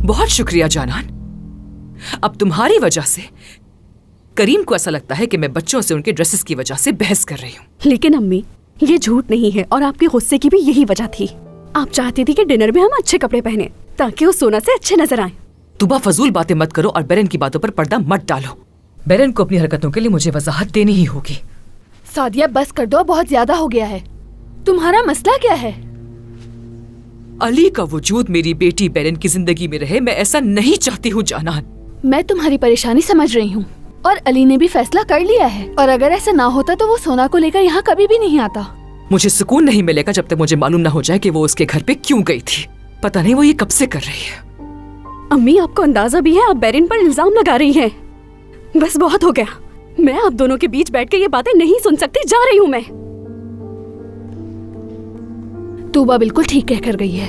بہت شکریہ جانان. اب تمہاری وجہ سے کریم کو ایسا لگتا ہے کہ میں بچوں سے ان کے ڈریسز کی وجہ سے بحث کر رہی ہوں. لیکن امی یہ جھوٹ نہیں ہے اور آپ کے غصے کی بھی یہی وجہ تھی. آپ چاہتی تھی کہ ڈنر میں ہم اچھے کپڑے پہنے تاکہ وہ سونا سے اچھے نظر آئیں. توبہ فضول باتیں مت کرو اور بیرن کی باتوں پر پردہ مت ڈالو. بیرن کو اپنی حرکتوں کے لیے مجھے وضاحت دینی ہی ہوگی. سعدیہ بس کر دو، بہت زیادہ ہو گیا ہے. تمہارا مسئلہ کیا ہے؟ علی کا وجود میری بیٹی بیرن کی زندگی میں رہے، میں ایسا نہیں چاہتی ہوں جانان. میں تمہاری پریشانی سمجھ رہی ہوں اور علی نے بھی فیصلہ کر لیا ہے، اور اگر ایسا نہ ہوتا تو وہ سونا کو لے کر یہاں کبھی بھی نہیں آتا. مجھے سکون نہیں ملے گا جب تک مجھے معلوم نہ ہو جائے کہ وہ اس کے گھر پہ کیوں گئی تھی. پتہ نہیں وہ یہ کب سے کر رہی ہے. امی آپ کو اندازہ بھی ہے آپ بیرن پر الزام لگا رہی ہیں. بس بہت ہو گیا. میں آپ دونوں کے بیچ بیٹھ کے یہ باتیں نہیں سن سکتی. جا رہی ہوں میں. توبہ بالکل ٹھیک کہہ کر گئی ہے.